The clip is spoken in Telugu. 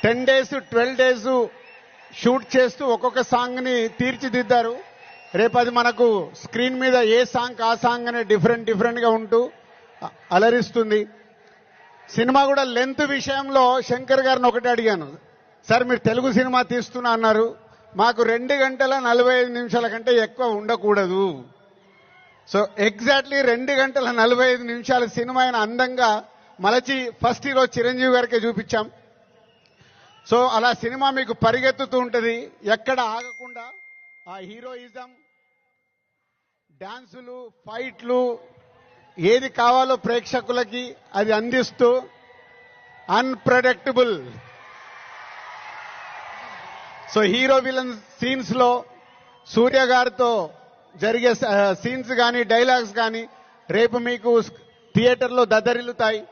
10 days 12 days షూట్ చేస్తూ ఒక్కొక్క సాంగ్ని తీర్చిదిద్దారు. రేపు అది మనకు స్క్రీన్ మీద ఏ సాంగ్ ఆ సాంగ్ అనే డిఫరెంట్గా ఉంటూ అలరిస్తుంది. సినిమా కూడా లెంత్ విషయంలో శంకర్ గారిని ఒకటి అడిగాను, సార్ మీరు తెలుగు సినిమా తీస్తున్నా అన్నారు, మాకు 2 గంటల 45 నిమిషాల కంటే ఎక్కువ ఉండకూడదు. సో ఎగ్జాక్ట్లీ 2 గంటల 45 నిమిషాల సినిమా అందంగా మలచి ఫస్ట్ హీరో చిరంజీవి గారికే చూపించాం. సో అలా సినిమా మీకు పరిగెత్తుతూ ఉంటుంది, ఎక్కడ ఆగకుండా ఆ హీరోయిజం, డాన్సులు, ఫైట్లు, ఏది కావాలో ప్రేక్షకులకి అది అందిస్తూ unpredictable. So hero villain scenes లో సూర్య గారితో జరిగే సీన్స్ కానీ డైలాగ్స్ కానీ రేపు మీకు థియేటర్లో దద్దరిల్లుతాయి.